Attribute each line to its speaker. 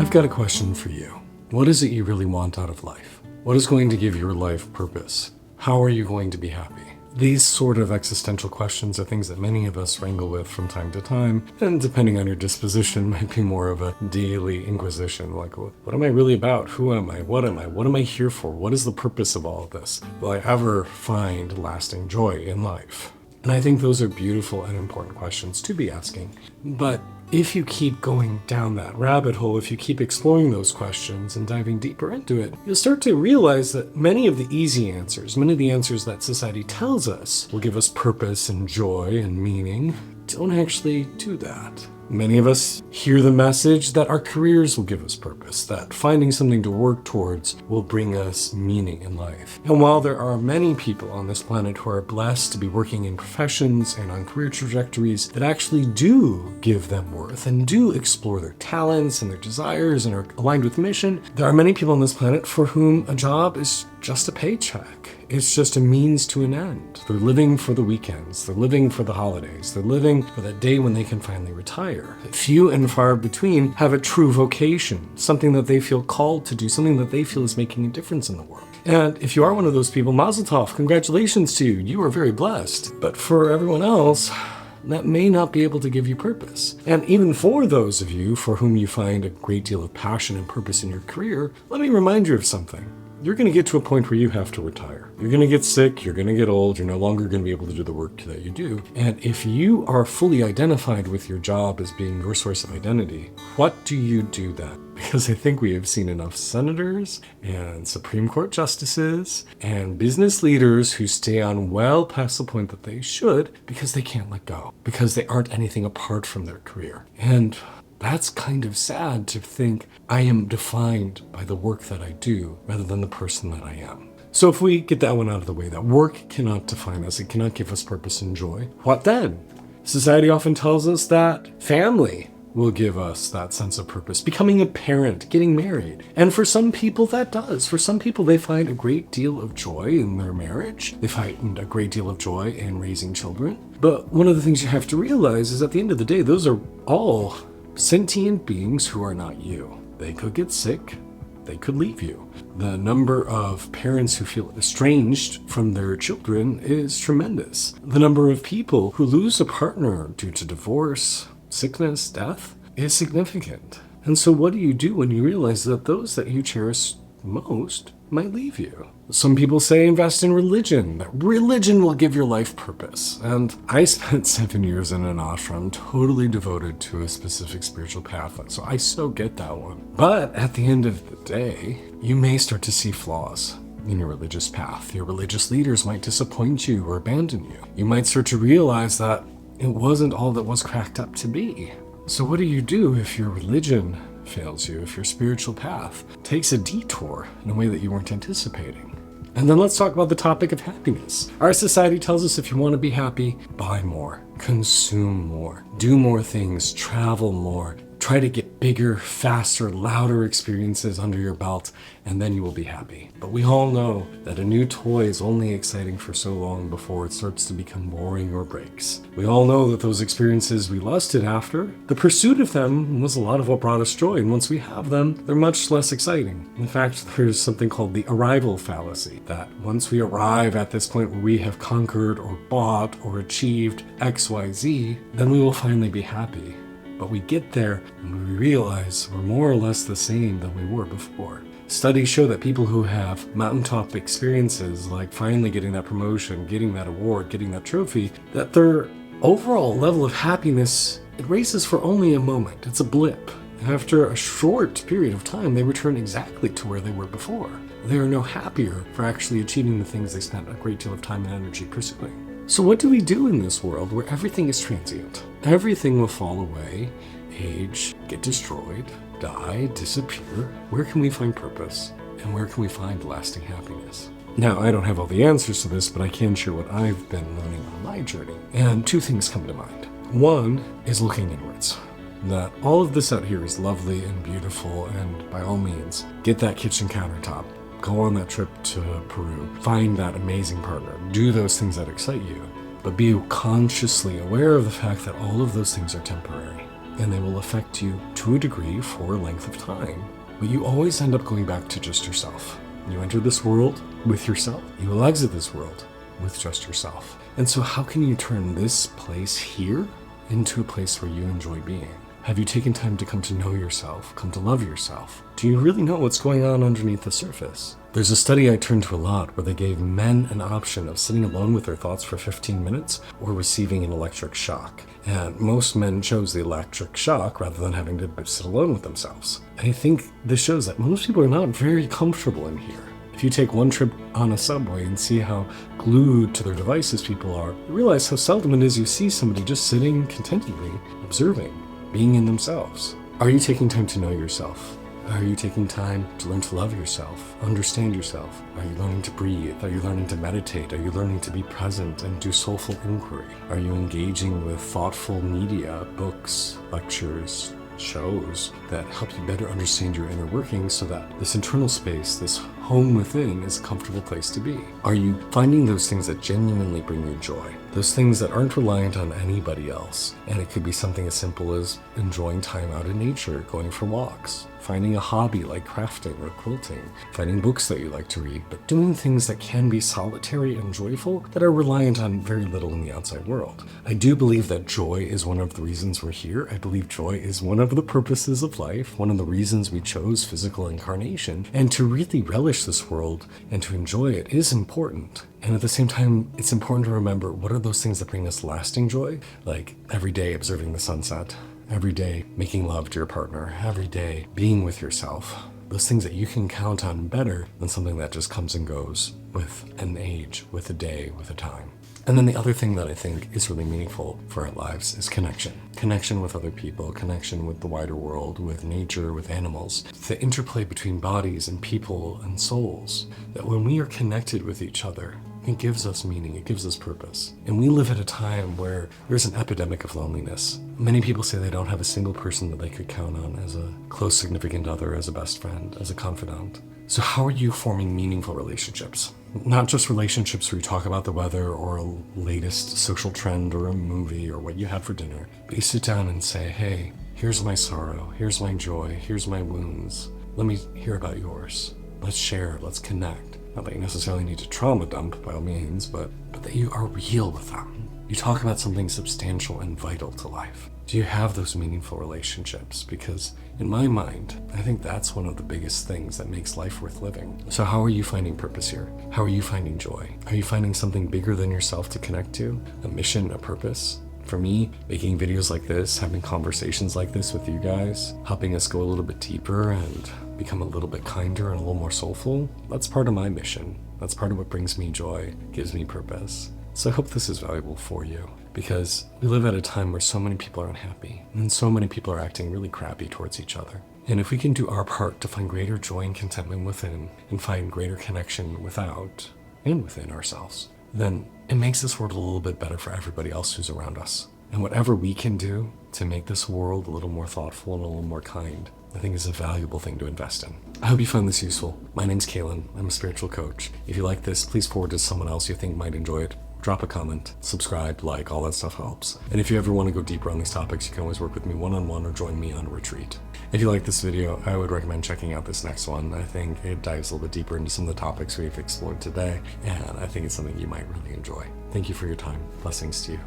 Speaker 1: I've got a question for you. What is it you really want out of life? What is going to give your life purpose? How are you going to be happy? These sort of existential questions are things that many of us wrangle with from time to time, and depending on your disposition, might be more of a daily inquisition, like, what am I really about? Who am I? What am I? What am I here for? What is the purpose of all of this? Will I ever find lasting joy in life? And I think those are beautiful and important questions to be asking. But if you keep going down that rabbit hole, if you keep exploring those questions and diving deeper into it, you'll start to realize that many of the easy answers, many of the answers that society tells us will give us purpose and joy and meaning, don't actually do that. Many of us hear the message that our careers will give us purpose, that finding something to work towards will bring us meaning in life. And while there are many people on this planet who are blessed to be working in professions and on career trajectories that actually do give them worth and do explore their talents and their desires and are aligned with mission, there are many people on this planet for whom a job is just a paycheck. It's just a means to an end. They're living for the weekends. They're living for the holidays. They're living for that day when they can finally retire. Few and far between have a true vocation, something that they feel called to do, something that they feel is making a difference in the world. And if you are one of those people, mazel tov, congratulations to you. You are very blessed. But for everyone else, that may not be able to give you purpose. And even for those of you for whom you find a great deal of passion and purpose in your career, let me remind you of something. You're going to get to a point where you have to retire. You're going to get sick, you're going to get old, you're no longer going to be able to do the work that you do. And if you are fully identified with your job as being your source of identity, what do you do then? Because I think we have seen enough senators and Supreme Court justices and business leaders who stay on well past the point that they should because they can't let go, because they aren't anything apart from their career. And that's kind of sad to think I am defined by the work that I do rather than the person that I am. So if we get that one out of the way, that work cannot define us, it cannot give us purpose and joy, what then? Society often tells us that family will give us that sense of purpose, becoming a parent, getting married. And for some people that does. For some people they find a great deal of joy in their marriage. They find a great deal of joy in raising children. But one of the things you have to realize is at the end of the day, those are all sentient beings who are not you. They could get sick. They could leave you. The number of parents who feel estranged from their children is tremendous. The number of people who lose a partner due to divorce, sickness, death is significant. And so what do you do when you realize that those that you cherish most might leave you? Some people say invest in religion. That religion will give your life purpose. And I spent 7 years in an ashram totally devoted to a specific spiritual path. So I so get that one. But at the end of the day, you may start to see flaws in your religious path. Your religious leaders might disappoint you or abandon you. You might start to realize that it wasn't all that was cracked up to be. So what do you do if your religion fails you, if your spiritual path takes a detour in a way that you weren't anticipating? And then let's talk about the topic of happiness. Our society tells us if you want to be happy, buy more, consume more, do more things, travel more, try to get bigger, faster, louder experiences under your belt, and then you will be happy. But we all know that a new toy is only exciting for so long before it starts to become boring or breaks. We all know that those experiences we lusted after, the pursuit of them was a lot of what brought us joy, and once we have them, they're much less exciting. In fact, there's something called the arrival fallacy, that once we arrive at this point where we have conquered or bought or achieved XYZ, then we will finally be happy. But we get there and we realize we're more or less the same than we were before. Studies show that people who have mountaintop experiences, like finally getting that promotion, getting that award, getting that trophy, that their overall level of happiness, it races for only a moment. It's a blip. After a short period of time, they return exactly to where they were before. They are no happier for actually achieving the things they spent a great deal of time and energy pursuing. So what do we do in this world where everything is transient? Everything will fall away, age, get destroyed, die, disappear. Where can we find purpose? And where can we find lasting happiness? Now, I don't have all the answers to this, but I can share what I've been learning on my journey. And two things come to mind. One is looking inwards. That all of this out here is lovely and beautiful, and by all means, get that kitchen countertop. Go on that trip to Peru. Find that amazing partner. Do those things that excite you. But be consciously aware of the fact that all of those things are temporary. and they will affect you to a degree for a length of time. But you always end up going back to just yourself. You enter this world with yourself. You will exit this world with just yourself. And so how can you turn this place here into a place where you enjoy being? Have you taken time to come to know yourself, come to love yourself? Do you really know what's going on underneath the surface? There's a study I turn to a lot where they gave men an option of sitting alone with their thoughts for 15 minutes or receiving an electric shock. And most men chose the electric shock rather than having to sit alone with themselves. I think this shows that most people are not very comfortable in here. If you take one trip on a subway and see how glued to their devices people are, you realize how seldom it is you see somebody just sitting contentedly, observing, being in themselves. Are you taking time to know yourself? Are you taking time to learn to love yourself, understand yourself? Are you learning to breathe? Are you learning to meditate? Are you learning to be present and do soulful inquiry? Are you engaging with thoughtful media, books, lectures, shows that help you better understand your inner workings so that this internal space, this home within, is a comfortable place to be? Are you finding those things that genuinely bring you joy? Those things that aren't reliant on anybody else. And it could be something as simple as enjoying time out in nature, going for walks, finding a hobby like crafting or quilting, finding books that you like to read, but doing things that can be solitary and joyful that are reliant on very little in the outside world. I do believe that joy is one of the reasons we're here. I believe joy is one of the purposes of life, one of the reasons we chose physical incarnation, and to really relish this world and to enjoy it is important. And at the same time, it's important to remember what are those things that bring us lasting joy, like every day observing the sunset, every day making love to your partner, every day being with yourself. Those things that you can count on better than something that just comes and goes with an age, with a day, with a time. And then the other thing that I think is really meaningful for our lives is connection. Connection with other people, connection with the wider world, with nature, with animals. The interplay between bodies and people and souls. That when we are connected with each other, it gives us meaning, it gives us purpose. And we live at a time where there's an epidemic of loneliness. Many people say they don't have a single person that they could count on as a close significant other, as a best friend, as a confidant. So how are you forming meaningful relationships? Not just relationships where you talk about the weather or a latest social trend or a movie or what you had for dinner, but you sit down and say, hey, here's my sorrow, here's my joy, here's my wounds. Let me hear about yours. Let's share, let's connect. Not that you necessarily need to trauma dump by all means, but that you are real with them. You talk about something substantial and vital to life. Do you have those meaningful relationships? Because in my mind, I think that's one of the biggest things that makes life worth living. So how are you finding purpose here? How are you finding joy? Are you finding something bigger than yourself to connect to? A mission, a purpose? For me, making videos like this, having conversations like this with you guys, helping us go a little bit deeper and become a little bit kinder and a little more soulful, that's part of my mission. That's part of what brings me joy, gives me purpose. So I hope this is valuable for you, because we live at a time where so many people are unhappy and so many people are acting really crappy towards each other. And if we can do our part to find greater joy and contentment within and find greater connection without and within ourselves, then it makes this world a little bit better for everybody else who's around us. And whatever we can do to make this world a little more thoughtful and a little more kind, I think is a valuable thing to invest in. I hope you found this useful. My name's Kaelan. I'm a spiritual coach. If you like this, please forward it to someone else you think might enjoy it. Drop a comment, subscribe, like, all that stuff helps. And if you ever want to go deeper on these topics, you can always work with me one-on-one or join me on a retreat. If you like this video, I would recommend checking out this next one. I think it dives a little bit deeper into some of the topics we've explored today, and I think it's something you might really enjoy. Thank you for your time. Blessings to you.